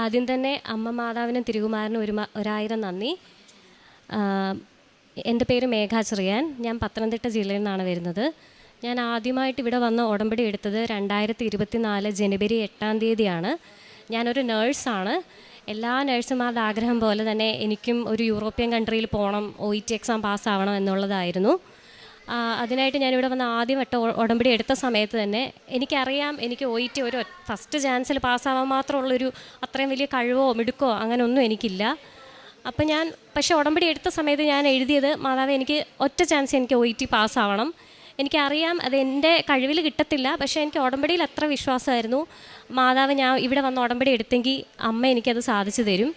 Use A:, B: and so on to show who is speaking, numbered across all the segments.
A: ആദ്യം തന്നെ അമ്മ മാതാവിനും തിരുകുമാരനും ഒരായിരം നന്ദി. എൻ്റെ പേര് മേഘ ചെറിയാൻ. ഞാൻ പത്തനംതിട്ട ജില്ലയിൽ നിന്നാണ് വരുന്നത്. ഞാൻ ആദ്യമായിട്ട് ഇവിടെ വന്ന് ഉടമ്പടി എടുത്തത് 2024 ജനുവരി 8-ാം തീയതിയാണ്. ഞാനൊരു നേഴ്സാണ്. എല്ലാ നേഴ്സുമാരുടെ ആഗ്രഹം പോലെ തന്നെ എനിക്കും ഒരു യൂറോപ്യൻ കൺട്രിയിൽ പോകണം, OET എക്സാം പാസ്സാവണം എന്നുള്ളതായിരുന്നു. അതിനായിട്ട് ഞാനിവിടെ വന്ന് ആദ്യം ഉടമ്പടി എടുത്ത സമയത്ത് തന്നെ എനിക്കറിയാം എനിക്ക് OET ഒരു ഫസ്റ്റ് ചാൻസിൽ പാസ്സാവാൻ മാത്രമുള്ളൊരു അത്രയും വലിയ കഴിവോ മിടുക്കോ അങ്ങനെയൊന്നും എനിക്കില്ല. അപ്പം പക്ഷേ ഉടമ്പടി എടുത്ത സമയത്ത് ഞാൻ എഴുതിയത്, മാതാവേ എനിക്ക് ഒറ്റ ചാൻസ് എനിക്ക് OET പാസ്സാവണം. എനിക്കറിയാം അത് എൻ്റെ കഴിവിൽ കിട്ടത്തില്ല, പക്ഷേ എനിക്ക് ഉടമ്പടിയിൽ അത്ര വിശ്വാസമായിരുന്നു. മാതാവ് ഞാൻ ഇവിടെ വന്ന് ഉടമ്പടി എടുത്തെങ്കിൽ അമ്മ എനിക്കത് സാധിച്ചു തരും.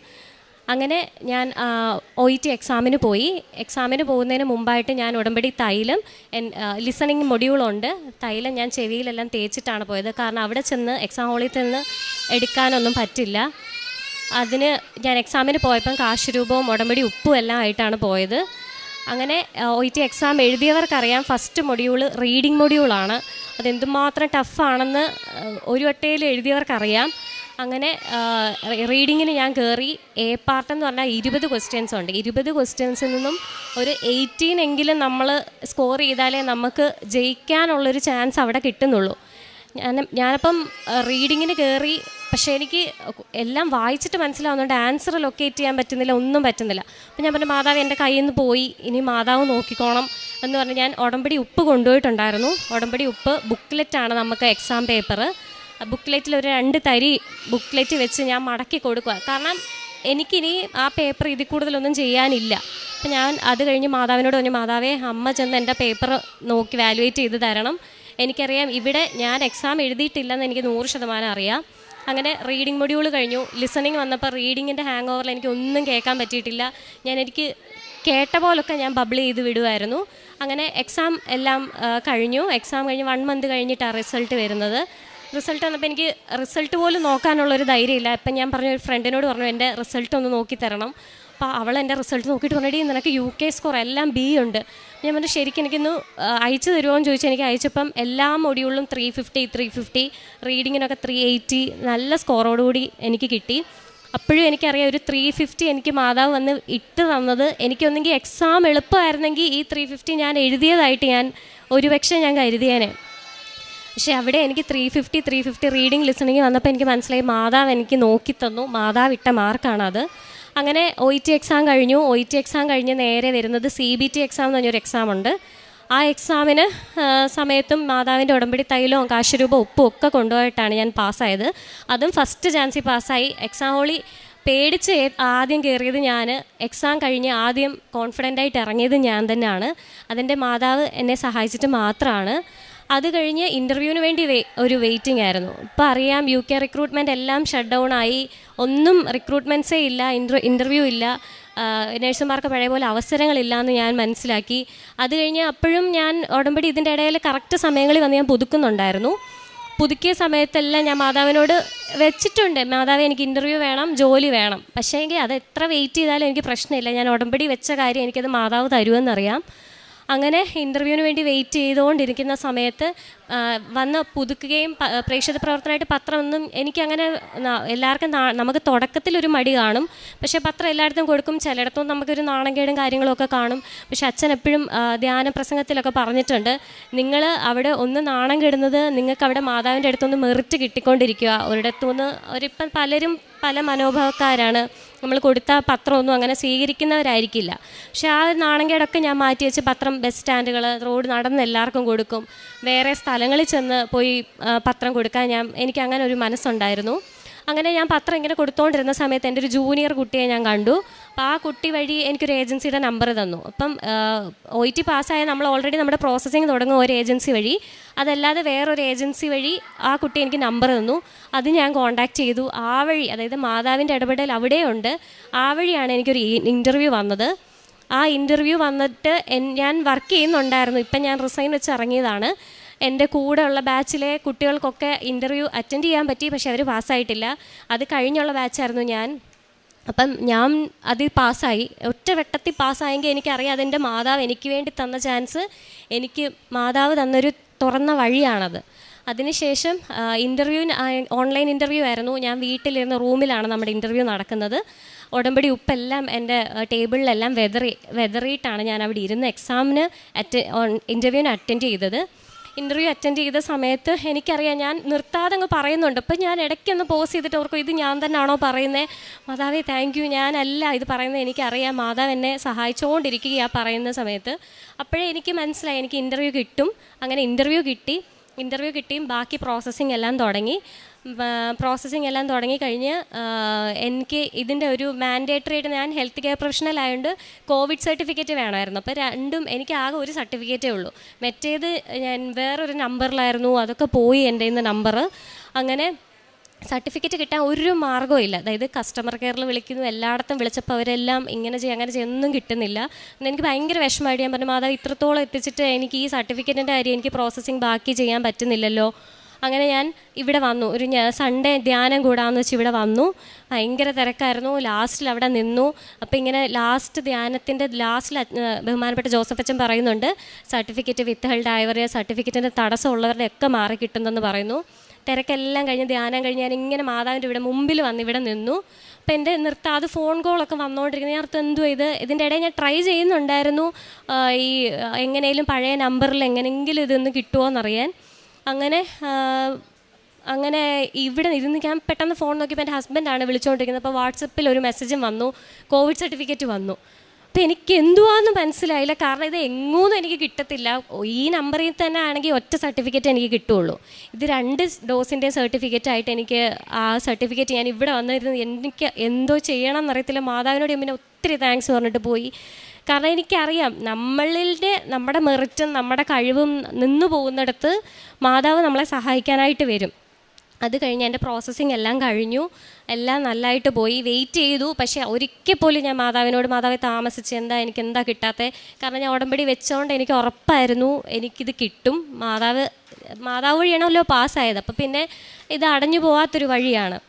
A: അങ്ങനെ ഞാൻ OET എക്സാമിന് പോയി. എക്സാമിന് പോകുന്നതിന് മുമ്പായിട്ട് ഞാൻ ഉടമ്പടി തൈലം, ലിസണിങ് മൊഡ്യൂളുണ്ട്, തൈലം ഞാൻ ചെവിയിലെല്ലാം തേച്ചിട്ടാണ് പോയത്. കാരണം അവിടെ ചെന്ന് എക്സാം ഹോളിൽ ചെന്ന് എടുക്കാനൊന്നും പറ്റില്ല. അതിന് ഞാൻ എക്സാമിന് പോയപ്പം കാശുരൂപവും ഉടമ്പടി ഉപ്പും എല്ലാം ആയിട്ടാണ് പോയത്. അങ്ങനെ OET എക്സാം എഴുതിയവർക്കറിയാം, ഫസ്റ്റ് മൊഡ്യൂൾ റീഡിങ് മൊഡ്യൂളാണ്. അതെന്തുമാത്രം ടഫാണെന്ന് ഒരു വട്ടയിൽ എഴുതിയവർക്കറിയാം. അങ്ങനെ റീഡിങ്ങിന് ഞാൻ കയറി. A പാർട്ട് എന്ന് പറഞ്ഞാൽ 20 ക്വസ്റ്റ്യൻസ് ഉണ്ട്. 20 ക്വസ്റ്റ്യൻസിൽ നിന്നും ഒരു 18 എങ്കിലും നമ്മൾ സ്കോർ ചെയ്താലേ നമുക്ക് ജയിക്കാനുള്ളൊരു ചാൻസ് അവിടെ കിട്ടുന്നുള്ളൂ. ഞാനപ്പം റീഡിങ്ങിന് കയറി. പക്ഷേ എനിക്ക് എല്ലാം വായിച്ചിട്ട് മനസ്സിലാവുന്നുണ്ട്, ആൻസർ ലൊക്കേറ്റ് ചെയ്യാൻ പറ്റുന്നില്ല, ഒന്നും പറ്റുന്നില്ല. അപ്പം ഞാൻ പറഞ്ഞു, മാതാവ് എൻ്റെ കയ്യിൽ നിന്ന് പോയി, ഇനി മാതാവ് നോക്കിക്കോണം എന്ന് പറഞ്ഞ് ഞാൻ ഉടമ്പടി ഉപ്പ് കൊണ്ടുപോയിട്ടുണ്ടായിരുന്നു. ഉടമ്പടി ഉപ്പ് ബുക്ക്ലെറ്റാണ് നമുക്ക് എക്സാം പേപ്പർ. ബുക്ക്ലെറ്റിൽ ഒരു 2 തരി ബുക്ക്ലെറ്റ് വെച്ച് ഞാൻ മടക്കി കൊടുക്കുക. കാരണം എനിക്കിനി ആ പേപ്പർ ഇതിൽ കൂടുതലൊന്നും ചെയ്യാനില്ല. അപ്പം ഞാൻ അത് കഴിഞ്ഞ് മാതാവിനോട് പറഞ്ഞു, മാതാവേ അമ്മ ചെന്ന് എൻ്റെ പേപ്പർ നോക്കി വാലുവേറ്റ് ചെയ്ത് തരണം. എനിക്കറിയാം ഇവിടെ ഞാൻ എക്സാം എഴുതിയിട്ടില്ലെന്ന് എനിക്ക് 100% അറിയാം. അങ്ങനെ റീഡിങ് മൊഡ്യൂൾ കഴിഞ്ഞു. ലിസണിങ് വന്നപ്പോൾ റീഡിങ്ങിൻ്റെ ഹാങ് ഓവറിൽ എനിക്ക് ഒന്നും കേൾക്കാൻ പറ്റിയിട്ടില്ല. എനിക്ക് കേട്ട പോലൊക്കെ ഞാൻ ബബിൾ ചെയ്ത് വിടുമായിരുന്നു. അങ്ങനെ എക്സാം എല്ലാം കഴിഞ്ഞു. എക്സാം കഴിഞ്ഞ് 1 മന്ത് കഴിഞ്ഞിട്ടാണ് റിസൾട്ട് വരുന്നത്. റിസൾട്ട് വന്നപ്പോൾ എനിക്ക് റിസൾട്ട് പോലും നോക്കാനുള്ളൊരു ധൈര്യമില്ല. ഇപ്പം ഞാൻ പറഞ്ഞു, ഒരു ഫ്രണ്ടിനോട് പറഞ്ഞു, എൻ്റെ റിസൾട്ട് ഒന്ന് നോക്കി തരണം. അപ്പോൾ അവൾ എൻ്റെ റിസൾട്ട് നോക്കിയിട്ട് പറഞ്ഞിട്ട്, നിനക്ക് UK സ്കോർ എല്ലാം B ഉണ്ട്. ഞാൻ പറഞ്ഞു, ശരിക്കും എനിക്കൊന്ന് അയച്ചു തരുമോ എന്ന് ചോദിച്ചാൽ എനിക്ക് അയച്ചപ്പം എല്ലാ മൊഡ്യൂളിലും 350 റീഡിങ്ങിനൊക്കെ 380 നല്ല സ്കോറോടുകൂടി എനിക്ക് കിട്ടി. അപ്പോഴും എനിക്കറിയാം ഒരു 350 എനിക്ക് മാതാവ് വന്ന് ഇട്ട് തന്നത് എനിക്കൊന്നെങ്കിൽ എക്സാം എളുപ്പമായിരുന്നെങ്കിൽ ഈ 350 ഞാൻ എഴുതിയതായിട്ട് ഞാൻ ഒരുപക്ഷെ ഞാൻ കരുതിയേനെ. പക്ഷേ അവിടെ എനിക്ക് 350 റീഡിങ് ലിസണിങ് വന്നപ്പോൾ എനിക്ക് മനസ്സിലായി, മാതാവ് എനിക്ക് നോക്കി തന്നു, മാതാവ് ഇട്ട മാർക്കാണത്. അങ്ങനെ OET എക്സാം കഴിഞ്ഞു. OET എക്സാം കഴിഞ്ഞ് നേരെ വരുന്നത് CBT എക്സാം എന്ന് പറഞ്ഞൊരു എക്സാമുണ്ട്. ആ എക്സാമിന് സമയത്തും മാതാവിൻ്റെ ഉടമ്പടി തൈലവും കാശുരൂപ ഉപ്പും ഒക്കെ കൊണ്ടുപോയിട്ടാണ് ഞാൻ പാസ്സായത്. അതും ഫസ്റ്റ് ചാൻസിൽ പാസ്സായി. എക്സാം ഹോളി പേടിച്ച് ആദ്യം കയറിയത് ഞാൻ. എക്സാം കഴിഞ്ഞ് ആദ്യം കോൺഫിഡൻ്റായിട്ട് ഇറങ്ങിയത് ഞാൻ തന്നെയാണ്. അതിൻ്റെ മാതാവ് എന്നെ സഹായിച്ചിട്ട് മാത്രമാണ്. അത് കഴിഞ്ഞ് ഇൻ്റർവ്യൂവിന് വേണ്ടി ഒരു വെയിറ്റിംഗ് ആയിരുന്നു. ഇപ്പോൾ അറിയാം, UK റിക്രൂട്ട്മെൻറ്റ് എല്ലാം ഷട്ട് ഡൗൺ ആയി. ഒന്നും റിക്രൂട്ട്മെൻറ്റ്സേ ഇല്ല, ഇൻ്റർവ്യൂ ഇല്ല. നഴ്സുമാർക്ക് പഴയ പോലെ അവസരങ്ങളില്ല എന്ന് ഞാൻ മനസ്സിലാക്കി. അത് കഴിഞ്ഞ് അപ്പോഴും ഞാൻ ഉടമ്പടി ഇതിൻ്റെ ഇടയിൽ കറക്റ്റ് സമയങ്ങളിൽ വന്ന് ഞാൻ പുതുക്കുന്നുണ്ടായിരുന്നു. പുതുക്കിയ സമയത്തെല്ലാം ഞാൻ മാതാവിനോട് വെച്ചിട്ടുണ്ട്, മാതാവ് എനിക്ക് ഇൻ്റർവ്യൂ വേണം, ജോലി വേണം. പക്ഷേ എങ്കിൽ അത് എത്ര വെയിറ്റ് ചെയ്താലും എനിക്ക് പ്രശ്നമില്ല. ഞാൻ ഉടമ്പടി വെച്ച കാര്യം എനിക്കത് മാതാവ് തരുമെന്നറിയാം. അങ്ങനെ ഇൻ്റർവ്യൂവിന് വേണ്ടി വെയിറ്റ് ചെയ്തുകൊണ്ടിരിക്കുന്ന സമയത്ത് വന്ന് പുതുക്കുകയും പ്രേക്ഷിത പ്രവർത്തനമായിട്ട് പത്രമൊന്നും എനിക്കങ്ങനെ എല്ലാവർക്കും നമുക്ക് തുടക്കത്തിലൊരു മടി കാണും. പക്ഷേ പത്രം എല്ലായിടത്തും കൊടുക്കും. ചിലയിടത്തും നമുക്കൊരു നാണംകേടും കാര്യങ്ങളൊക്കെ കാണും. പക്ഷെ അച്ഛൻ എപ്പോഴും ധ്യാന പ്രസംഗത്തിലൊക്കെ പറഞ്ഞിട്ടുണ്ട്, നിങ്ങൾ അവിടെ ഒന്ന് നാണം കെടുന്നത് നിങ്ങൾക്ക് അവിടെ മാതാവിൻ്റെ അടുത്തൊന്ന് മെറിറ്റ് കിട്ടിക്കൊണ്ടിരിക്കുക. ഒരിടത്തുനിന്ന് ഒരിപ്പം പലരും പല മനോഭാവക്കാരാണ്. നമ്മൾ കൊടുത്ത പത്രമൊന്നും അങ്ങനെ സ്വീകരിക്കുന്നവരായിരിക്കില്ല. പക്ഷെ ആ നാണംകേടൊക്കെ ഞാൻ മാറ്റി വെച്ച് പത്രം ബസ് സ്റ്റാൻഡുകൾ, റോഡ് നടന്ന് എല്ലാവർക്കും കൊടുക്കും. വേറെ സ്ഥലങ്ങളിൽ ചെന്ന് പോയി പത്രം കൊടുക്കാൻ എനിക്ക് അങ്ങനെ ഒരു മനസ്സുണ്ടായിരുന്നു. അങ്ങനെ ഞാൻ പത്രം ഇങ്ങനെ കൊടുത്തുകൊണ്ടിരുന്ന സമയത്ത് എൻ്റെ ഒരു ജൂനിയർ കുട്ടിയെ ഞാൻ കണ്ടു. അപ്പോൾ ആ കുട്ടി വഴി എനിക്കൊരു ഏജൻസിയുടെ നമ്പർ തന്നു. അപ്പം OET പാസ്സായ നമ്മൾ ഓൾറെഡി നമ്മുടെ പ്രോസസ്സിങ് തുടങ്ങും ഒരു ഏജൻസി വഴി. അതല്ലാതെ വേറൊരു ഏജൻസി വഴി ആ കുട്ടി എനിക്ക് നമ്പർ തന്നു. അത് ഞാൻ കോൺടാക്റ്റ് ചെയ്തു. ആ വഴി, അതായത് മാതാവിൻ്റെ ഇടപെടൽ അവിടെയുണ്ട്. ആ വഴിയാണ് എനിക്കൊരു ഇൻ്റർവ്യൂ വന്നത്. ആ ഇൻ്റർവ്യൂ വന്നിട്ട് ഞാൻ വർക്ക് ചെയ്യുന്നുണ്ടായിരുന്നു. ഇപ്പം ഞാൻ റിസൈൻ വെച്ച് ഇറങ്ങിയതാണ്. എൻ്റെ കൂടെ ഉള്ള ബാച്ചിലെ കുട്ടികൾക്കൊക്കെ ഇൻ്റർവ്യൂ അറ്റൻഡ് ചെയ്യാൻ പറ്റി, പക്ഷേ അവർ പാസ്സായിട്ടില്ല. അത് കഴിഞ്ഞുള്ള ബാച്ചായിരുന്നു ഞാൻ. അപ്പം ഞാൻ അതിൽ പാസ്സായി. ഒറ്റ വെട്ടത്തിൽ പാസ്സായെങ്കിൽ എനിക്കറിയാം അതെൻ്റെ മാതാവ് എനിക്ക് വേണ്ടി തന്ന ചാൻസ്, എനിക്ക് മാതാവ് തന്നൊരു തുറന്ന വഴിയാണത്. അതിനുശേഷം ഓൺലൈൻ ഇൻ്റർവ്യൂ ആയിരുന്നു. ഞാൻ വീട്ടിലിരുന്ന റൂമിലാണ് നമ്മുടെ ഇൻ്റർവ്യൂ നടക്കുന്നത്. ഉടമ്പടി ഉപ്പെല്ലാം എൻ്റെ ടേബിളിലെല്ലാം വെതറിയിട്ടാണ് ഞാൻ അവിടെ ഇരുന്ന് എക്സാമിന് ഇൻ്റർവ്യൂവിന് അറ്റൻഡ് ചെയ്തത്. ഇൻ്റർവ്യൂ അറ്റൻഡ് ചെയ്ത സമയത്ത് എനിക്കറിയാം ഞാൻ നിർത്താതെ അങ്ങ് പറയുന്നുണ്ട്. അപ്പം ഞാൻ ഇടയ്ക്കൊന്ന് പോസ് ചെയ്തിട്ട് ഓർക്കും, ഇത് ഞാൻ തന്നെയാണോ പറയുന്നത്, മാതാവേ താങ്ക് യു, ഞാനല്ല ഇത് പറയുന്നത്, എനിക്കറിയാം മാതാവ് എന്നെ സഹായിച്ചുകൊണ്ടിരിക്കുകയാണ് പറയുന്ന സമയത്ത്. അപ്പോഴേ എനിക്ക് മനസ്സിലായി എനിക്ക് ഇൻ്റർവ്യൂ കിട്ടും. അങ്ങനെ ഇൻ്റർവ്യൂ കിട്ടിയും ബാക്കി പ്രോസസ്സിങ് എല്ലാം തുടങ്ങി കഴിഞ്ഞ് എനിക്ക് ഇതിൻ്റെ ഒരു മാൻഡേറ്ററി ആയിട്ട് ഞാൻ ഹെൽത്ത് കെയർ പ്രൊഫഷണൽ ആയതുകൊണ്ട് കോവിഡ് സർട്ടിഫിക്കറ്റ് വേണമായിരുന്നു. അപ്പോൾ രണ്ടും എനിക്ക് ആകെ ഒരു സർട്ടിഫിക്കറ്റേ ഉള്ളൂ. മറ്റേത് ഞാൻ വേറൊരു നമ്പറിലായിരുന്നു, അതൊക്കെ പോയി എൻ്റെ ഇന്ന് നമ്പർ. അങ്ങനെ സർട്ടിഫിക്കറ്റ് കിട്ടാൻ ഒരു മാർഗ്ഗവും ഇല്ല. അതായത് കസ്റ്റമർ കെയറിൽ വിളിക്കുന്നു, എല്ലായിടത്തും വിളിച്ചപ്പോൾ അവരെല്ലാം ഇങ്ങനെ ചെയ്യും അങ്ങനെ ചെയ്യൊന്നും കിട്ടുന്നില്ല. എനിക്ക് ഭയങ്കര വിഷമമായിട്ട് ഞാൻ പറഞ്ഞു, മാതാവ് ഇത്രത്തോളം എത്തിച്ചിട്ട് എനിക്ക് ഈ സർട്ടിഫിക്കറ്റിൻ്റെ കാര്യം എനിക്ക് പ്രോസസ്സിങ് ബാക്കി ചെയ്യാൻ പറ്റുന്നില്ലല്ലോ. അങ്ങനെ ഞാൻ ഇവിടെ വന്നു. ഒരു സൺഡേ ധ്യാനം കൂടാമെന്ന് വെച്ച് ഇവിടെ വന്നു. ഭയങ്കര തിരക്കായിരുന്നു. ലാസ്റ്റിൽ അവിടെ നിന്നു. അപ്പോൾ ഇങ്ങനെ ധ്യാനത്തിൻ്റെ ലാസ്റ്റിൽ ബഹുമാനപ്പെട്ട ജോസഫ് അച്ഛൻ പറയുന്നുണ്ട്, സർട്ടിഫിക്കറ്റ് വിത്ത് ആയവരെ, സർട്ടിഫിക്കറ്റിൻ്റെ തടസ്സമുള്ളവരുടെ ഒക്കെ മാറി കിട്ടുന്നെന്ന് പറയുന്നു. തിരക്കെല്ലാം കഴിഞ്ഞ് ധ്യാനം കഴിഞ്ഞ് ഞാൻ ഇങ്ങനെ മാതാവിൻ്റെ ഇവിടെ മുമ്പിൽ വന്ന് ഇവിടെ നിന്നു. അപ്പോൾ എൻ്റെ നിർത്താതെ ഫോൺ കോളൊക്കെ വന്നുകൊണ്ടിരിക്കുന്നത്. ഞാൻ എന്തുവാ ഇതിൻ്റെ ഇടയിൽ ഞാൻ ട്രൈ ചെയ്യുന്നുണ്ടായിരുന്നു ഈ എങ്ങനെയും പഴയ നമ്പറിൽ എങ്ങനെയെങ്കിലും ഇതൊന്ന് കിട്ടുമോ എന്നറിയാൻ. അങ്ങനെ ഇവിടെ ഇരുന്ന് ഞാൻ പെട്ടെന്ന് ഫോൺ നോക്കിയപ്പോൾ എൻ്റെ ഹസ്ബൻഡാണ് വിളിച്ചുകൊണ്ടിരിക്കുന്നത്. അപ്പോൾ വാട്സപ്പിൽ ഒരു മെസ്സേജും വന്നു, കോവിഡ് സർട്ടിഫിക്കറ്റ് വന്നു. അപ്പോൾ എനിക്ക് എന്തുവാന്ന് മനസ്സിലായില്ല. കാരണം ഇത് എങ്ങോന്നും എനിക്ക് കിട്ടത്തില്ല. ഈ നമ്പറിൽ തന്നെ ആണെങ്കിൽ ഒറ്റ സർട്ടിഫിക്കറ്റ് എനിക്ക് കിട്ടുകയുള്ളൂ. ഇത് 2 ഡോസിൻ്റെയും സർട്ടിഫിക്കറ്റായിട്ട് എനിക്ക് ആ സർട്ടിഫിക്കറ്റ് ഞാൻ ഇവിടെ വന്നിരുന്നു. എനിക്ക് എന്തോ ചെയ്യണം എന്നറിയത്തില്ല. മാതാവിനോട് പിന്നെ ഒത്തിരി താങ്ക്സ് പറഞ്ഞിട്ട് പോയി. കാരണം എനിക്കറിയാം നമ്മുടെ മെറിറ്റും നമ്മുടെ കഴിവും നിന്നു പോകുന്നിടത്ത് മാതാവ് നമ്മളെ സഹായിക്കാനായിട്ട് വരും. അത് കഴിഞ്ഞ് എൻ്റെ പ്രോസസ്സിങ് എല്ലാം കഴിഞ്ഞു, എല്ലാം നല്ലതായിട്ട് പോയി. വെയിറ്റ് ചെയ്തു. പക്ഷേ ഒരിക്കൽ പോലും ഞാൻ മാതാവിനോട്, മാതാവെ താമസിച്ച് എനിക്കെന്താ കിട്ടാത്തത്, കാരണം ഞാൻ ഉടമ്പടി വെച്ചതുകൊണ്ട് എനിക്ക് ഉറപ്പായിരുന്നു എനിക്കിത് കിട്ടും. മാതാവ് വഴിയാണല്ലോ പാസ്സായത്. അപ്പോൾ പിന്നെ ഇത് അടഞ്ഞു പോകാത്തൊരു വഴിയാണ്.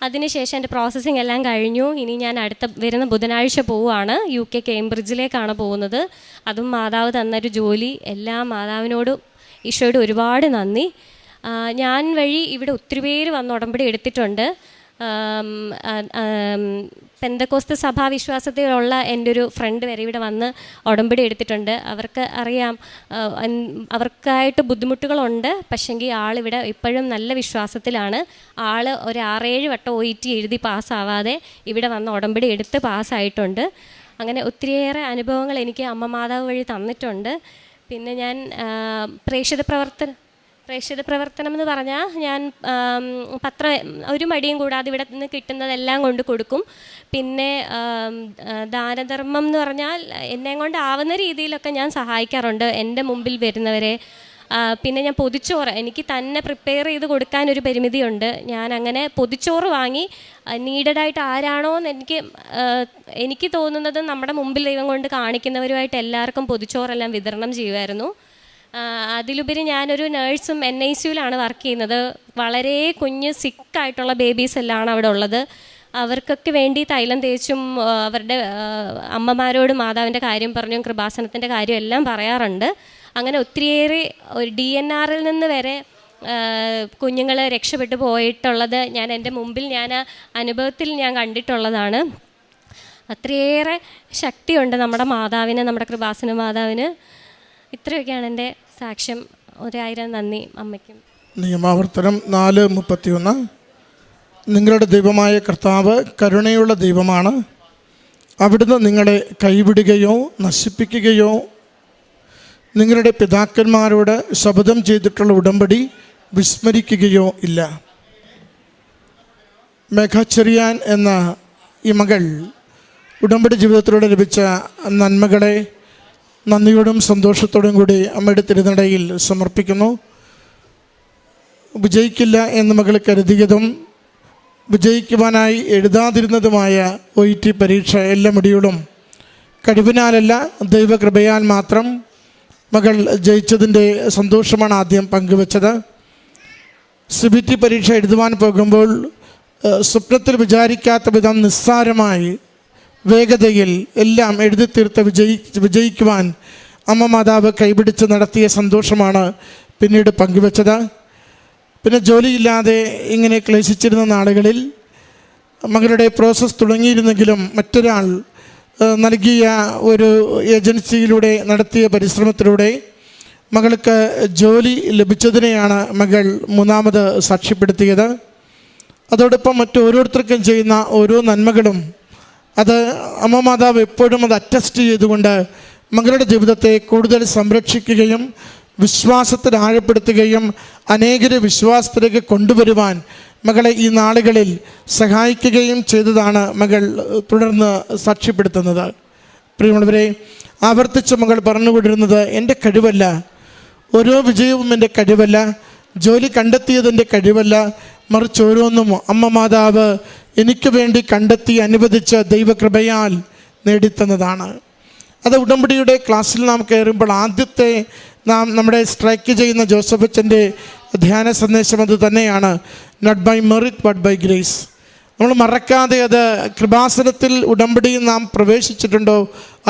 A: അതിനുശേഷം എൻ്റെ പ്രോസസ്സിങ് എല്ലാം കഴിഞ്ഞു. ഇനി ഞാൻ വരുന്ന ബുധനാഴ്ച പോവുകയാണ്. UK കേംബ്രിഡ്ജിലേക്കാണ് പോകുന്നത്. അതും മാതാവ് തന്നൊരു ജോലി. എല്ലാം മാതാവിനോടും ഈശോയോട് ഒരുപാട് നന്ദി. ഞാൻ വഴി ഇവിടെ ഒത്തിരി പേര് വന്ന് ഉടമ്പടി എടുത്തിട്ടുണ്ട്. പെന്തക്കോസ്ത് സഭാവിശ്വാസത്തിലുള്ള എൻ്റെ ഒരു ഫ്രണ്ട് വരെ ഇവിടെ വന്ന് ഉടമ്പടി എടുത്തിട്ടുണ്ട്. അവർക്ക് അറിയാം അവർക്കായിട്ട് ബുദ്ധിമുട്ടുകളുണ്ട്. പക്ഷെങ്കിൽ ആളിവിടെ ഇപ്പോഴും നല്ല വിശ്വാസത്തിലാണ്. ഒരു 6-7 വട്ടം OET എഴുതി പാസ്സാവാതെ ഇവിടെ വന്ന് ഉടമ്പടി എടുത്ത് പാസ്സായിട്ടുണ്ട്. അങ്ങനെ ഒത്തിരിയേറെ അനുഭവങ്ങൾ എനിക്ക് അമ്മ മാതാവ് വഴി തന്നിട്ടുണ്ട്. പിന്നെ ഞാൻ പ്രേക്ഷിത പ്രവർത്തനം എന്ന് പറഞ്ഞാൽ ഞാൻ ഒരു മടിയും കൂടാതെ ഇവിടെ നിന്ന് കിട്ടുന്നതെല്ലാം കൊണ്ട് കൊടുക്കും. പിന്നെ ദാനധർമ്മം എന്ന് പറഞ്ഞാൽ എന്നെ കൊണ്ട് ആവുന്ന രീതിയിലൊക്കെ ഞാൻ സഹായിക്കാറുണ്ട് എൻ്റെ മുമ്പിൽ വരുന്നവരെ. പിന്നെ ഞാൻ പൊതിച്ചോറ് എനിക്ക് തന്നെ പ്രിപ്പയർ ചെയ്ത് കൊടുക്കാനൊരു പരിമിതിയുണ്ട്. ഞാൻ അങ്ങനെ പൊതിച്ചോറ് വാങ്ങി നീഡഡായിട്ട് ആരാണോ എന്ന് എനിക്ക് തോന്നുന്നത് നമ്മുടെ മുമ്പിൽ ദൈവം കൊണ്ട് കാണിക്കുന്നവരുമായിട്ട് എല്ലാവർക്കും പൊതിച്ചോറെല്ലാം വിതരണം ചെയ്യുമായിരുന്നു. അതിലുപരി ഞാനൊരു നേഴ്സും NICUവിലാണ് വർക്ക് ചെയ്യുന്നത്. വളരെ സിക്കായിട്ടുള്ള ബേബീസ് എല്ലാം അവിടെ ഉള്ളത്. അവർക്കൊക്കെ വേണ്ടി തൈലം തേച്ചും അവരുടെ അമ്മമാരോട് മാതാവിൻ്റെ കാര്യം പറഞ്ഞും കൃപാസനത്തിൻ്റെ കാര്യം എല്ലാം പറയാറുണ്ട്. അങ്ങനെ ഒത്തിരിയേറെ DNRൽ നിന്ന് വരെ കുഞ്ഞുങ്ങൾ രക്ഷപ്പെട്ടു പോയിട്ടുള്ളത് ഞാൻ എൻ്റെ മുമ്പിൽ അനുഭവത്തിൽ ഞാൻ കണ്ടിട്ടുള്ളതാണ്. അത്രയേറെ ശക്തിയുണ്ട് നമ്മുടെ മാതാവിന്, നമ്മുടെ കൃപാസന മാതാവിന്. ഇത്രയൊക്കെയാണ് എൻ്റെ സാക്ഷ്യം. 1000 നന്ദി അമ്മയ്ക്കും.
B: നിയമാവർത്തനം 4:31. നിങ്ങളുടെ ദൈവമായ കർത്താവ് കരുണയുള്ള ദൈവമാണ്. അവിടുന്ന് നിങ്ങളെ കൈവിടുകയോ നശിപ്പിക്കുകയോ നിങ്ങളുടെ പിതാക്കന്മാരോട് ശപഥം ചെയ്തിട്ടുള്ള ഉടമ്പടി വിസ്മരിക്കുകയോ ഇല്ല. മേഘാചെറിയാൻ എന്ന ഈ മകൾ ഉടമ്പടി ജീവിതത്തിലൂടെ ലഭിച്ച നന്മകളെ നന്ദിയോടും സന്തോഷത്തോടും കൂടി അമ്മയുടെ തിരുനടയിൽ സമർപ്പിക്കുന്നു. വിജയിക്കില്ല എന്ന് മകൾ കരുതിയതും വിജയിക്കുവാനായി എഴുതാതിരുന്നതുമായ OET പരീക്ഷ എല്ലാ മടിയോടും കഴിവിനാലല്ല ദൈവകൃപയാൽ മാത്രം മകൾ ജയിച്ചതിൻ്റെ സന്തോഷമാണ് ആദ്യം പങ്കുവച്ചത്. CBT പരീക്ഷ എഴുതുവാൻ പോകുമ്പോൾ സ്വപ്നത്തിൽ വിചാരിക്കാത്ത വിധം നിസ്സാരമായി വേഗതയിൽ എല്ലാം എഴുതി തീർത്ത് വിജയിക്കുവാൻ അമ്മ മാതാവ് കൈപിടിച്ച് നടത്തിയ സന്തോഷമാണ് പിന്നീട് പങ്കുവച്ചത്. പിന്നെ ജോലിയില്ലാതെ ഇങ്ങനെ ക്ലേശിച്ചിരുന്ന നാളുകളിൽ മകളുടെ പ്രോസസ്സ് തുടങ്ങിയിരുന്നെങ്കിലും മറ്റൊരാൾ നൽകിയ ഒരു ഏജൻസിയിലൂടെ നടത്തിയ പരിശ്രമത്തിലൂടെ മകൾക്ക് ജോലി ലഭിച്ചതിനെയാണ് മകൾ മൂന്നാമത് സാക്ഷ്യപ്പെടുത്തിയത്. അതോടൊപ്പം മറ്റോരോരുത്തർക്കും ചെയ്യുന്ന ഓരോ നന്മകളും അത് അമ്മ മാതാവ് എപ്പോഴും അത് അറ്റസ്റ്റ് ചെയ്തുകൊണ്ട് മകളുടെ ജീവിതത്തെ കൂടുതൽ സംരക്ഷിക്കുകയും വിശ്വാസത്തിൽ ആഴപ്പെടുത്തുകയും അനേകരെ വിശ്വാസത്തിലേക്ക് കൊണ്ടുവരുവാൻ മകളെ ഈ നാളുകളിൽ സഹായിക്കുകയും ചെയ്തതാണ് മകൾ തുടർന്ന് സാക്ഷ്യപ്പെടുത്തുന്നത്. പ്രിയമുള്ളവരെ, ആവർത്തിച്ച് മകൾ പറഞ്ഞുകൊണ്ടിരുന്നത് എൻ്റെ കഴിവല്ല, ഓരോ വിജയവും എൻ്റെ കഴിവല്ല, ജോലി കണ്ടെത്തിയതെൻ്റെ കഴിവല്ല, മറിച്ച് ഓരോന്നും അമ്മ മാതാവ് എനിക്ക് വേണ്ടി കണ്ടെത്തി അനുവദിച്ച ദൈവകൃപയാൽ നേടിത്തന്നതാണ്. അത് ഉടമ്പടിയുടെ ക്ലാസ്സിൽ നാം കയറുമ്പോൾ ആദ്യത്തെ നാം നമ്മുടെ സ്ട്രൈക്ക് ചെയ്യുന്ന ജോസഫ് അച്ഛൻ്റെ ധ്യാന സന്ദേശം അത് തന്നെയാണ്, not by merit but by grace. നമ്മൾ മറക്കാതെ അത് കൃപാസനത്തിൽ ഉടമ്പടിയിൽ നാം പ്രവേശിച്ചിട്ടുണ്ടോ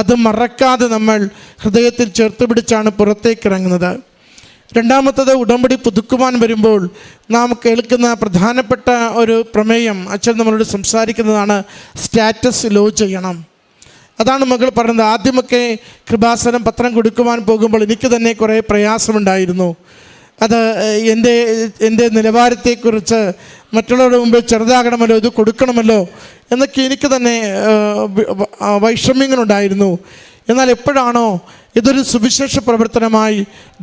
B: അത് മറക്കാതെ നമ്മൾ ഹൃദയത്തിൽ ചേർത്ത് പിടിച്ചാണ് പുറത്തേക്ക് ഇറങ്ങുന്നത്. രണ്ടാമത്തത്, ഉടമ്പടി പുതുക്കുവാൻ വരുമ്പോൾ നാം കേൾക്കുന്ന പ്രധാനപ്പെട്ട ഒരു പ്രമേയം അച്ഛൻ നമ്മളോട് സംസാരിക്കുന്നതാണ്, സ്റ്റാറ്റസ് ലോ ചെയ്യണം. അതാണ് മകൾ പറയുന്നത്. ആദ്യമൊക്കെ കൃപാസനം പത്രം കൊടുക്കുവാൻ പോകുമ്പോൾ എനിക്ക് തന്നെ കുറേ പ്രയാസമുണ്ടായിരുന്നു. അത് എൻ്റെ നിലവാരത്തെക്കുറിച്ച് മറ്റുള്ളവരുടെ മുമ്പിൽ ചെറുതാകണമല്ലോ, ഇത് കൊടുക്കണമല്ലോ എന്നൊക്കെ എനിക്ക് തന്നെ വൈഷമ്യങ്ങളുണ്ടായിരുന്നു. എന്നാൽ എപ്പോഴാണോ ഇതൊരു സുവിശേഷ പ്രവർത്തനമായി,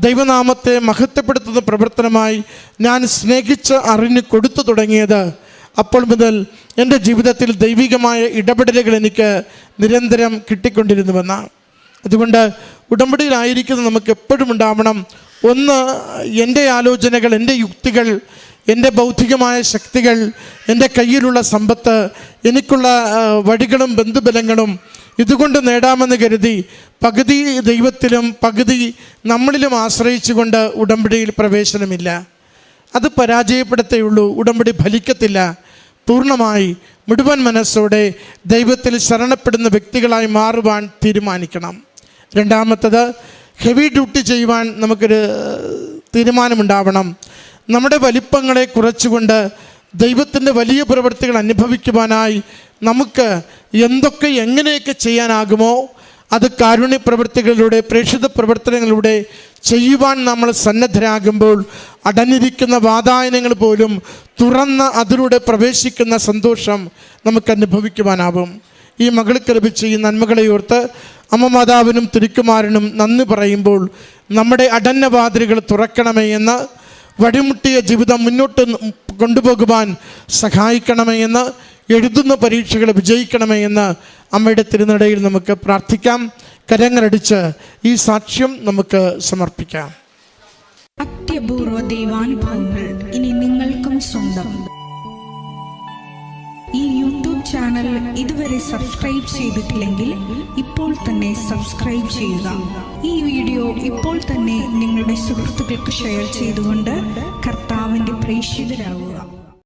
B: ദൈവനാമത്തെ മഹത്വപ്പെടുത്തുന്ന പ്രവർത്തനമായി ഞാൻ സ്നേഹിച്ച് അറിഞ്ഞ് കൊടുത്തു തുടങ്ങിയത്, അപ്പോൾ മുതൽ എൻ്റെ ജീവിതത്തിൽ ദൈവികമായ ഇടപെടലുകൾ എനിക്ക് നിരന്തരം കിട്ടിക്കൊണ്ടിരുന്നുവെന്നാണ്. അതുകൊണ്ട് ഉടമ്പടിയിലായിരിക്കുന്ന നമുക്ക് എപ്പോഴും ഉണ്ടാവണം, ഒന്ന്, എൻ്റെ ആലോചനകൾ, എൻ്റെ യുക്തികൾ, എൻ്റെ ബൗദ്ധികമായ ശക്തികൾ, എൻ്റെ കയ്യിലുള്ള സമ്പത്ത്, എനിക്കുള്ള വഴികളും ബന്ധുബലങ്ങളും ഇതുകൊണ്ട് നേടാമെന്ന് കരുതി പകുതി ദൈവത്തിലും പകുതി നമ്മളിലും ആശ്രയിച്ചുകൊണ്ട് ഉടമ്പടിയിൽ പ്രവേശനമില്ല. അത് പരാജയപ്പെടുത്തേയുള്ളൂ, ഉടമ്പടി ഫലിക്കത്തില്ല. പൂർണ്ണമായി മുഴുവൻ മനസ്സോടെ ദൈവത്തിൽ ശരണപ്പെടുന്ന വ്യക്തികളായി മാറുവാൻ തീരുമാനിക്കണം. രണ്ടാമത്തത്, ഹെവി ഡ്യൂട്ടി ചെയ്യുവാൻ നമുക്കൊരു തീരുമാനമുണ്ടാവണം. നമ്മുടെ വലിപ്പങ്ങളെ കുറച്ചുകൊണ്ട് ദൈവത്തിൻ്റെ വലിയ പ്രവൃത്തികൾ അനുഭവിക്കുവാനായി നമുക്ക് എന്തൊക്കെ എങ്ങനെയൊക്കെ ചെയ്യാനാകുമോ അത് കാരുണ്യ പ്രവൃത്തികളിലൂടെ, പ്രേക്ഷിത പ്രവർത്തനങ്ങളിലൂടെ ചെയ്യുവാൻ നമ്മൾ സന്നദ്ധരാകുമ്പോൾ അടഞ്ഞിരിക്കുന്ന വാതായനങ്ങൾ പോലും തുറന്ന് അതിലൂടെ പ്രവേശിക്കുന്ന സന്തോഷം നമുക്ക് അനുഭവിക്കുവാനാവും. ഈ മകൾക്ക് ലഭിച്ച ഈ നന്മകളെ ഓർത്ത് അമ്മ മാതാവിനും തിരുക്കുമാരനും നന്ദി പറയുമ്പോൾ നമ്മുടെ അടഞ്ഞ വാതിലുകൾ തുറക്കണമേ എന്ന്, വഴിമുട്ടിയ ജീവിതം മുന്നോട്ട് കൊണ്ടുപോകുവാൻ സഹായിക്കണമേ എന്ന്, എഴുതുന്ന പരീക്ഷകൾ വിജയിക്കണമേ എന്ന് അമ്മയുടെ തിരുനടയിൽ നമുക്ക് പ്രാർത്ഥിക്കാം. കരങ്ങളടിച്ച് ഈ സാക്ഷ്യം നമുക്ക് സമർപ്പിക്കാം.
C: അത്യപൂർവ ദൈവാനുഭവങ്ങൾ ഇനി നിങ്ങൾക്കും സ്വന്തം. ഈ യൂട്യൂബ് ചാനൽ ഇതുവരെ സബ്സ്ക്രൈബ് ചെയ്തിട്ടില്ലെങ്കിൽ ഇപ്പോൾ തന്നെ സബ്സ്ക്രൈബ് ചെയ്യുക. ഈ വീഡിയോ ഇപ്പോൾ തന്നെ നിങ്ങളുടെ സുഹൃത്തുക്കൾക്ക് ഷെയർ ചെയ്തുകൊണ്ട് കർത്താവിൻ്റെ പ്രേക്ഷിതരാകുക.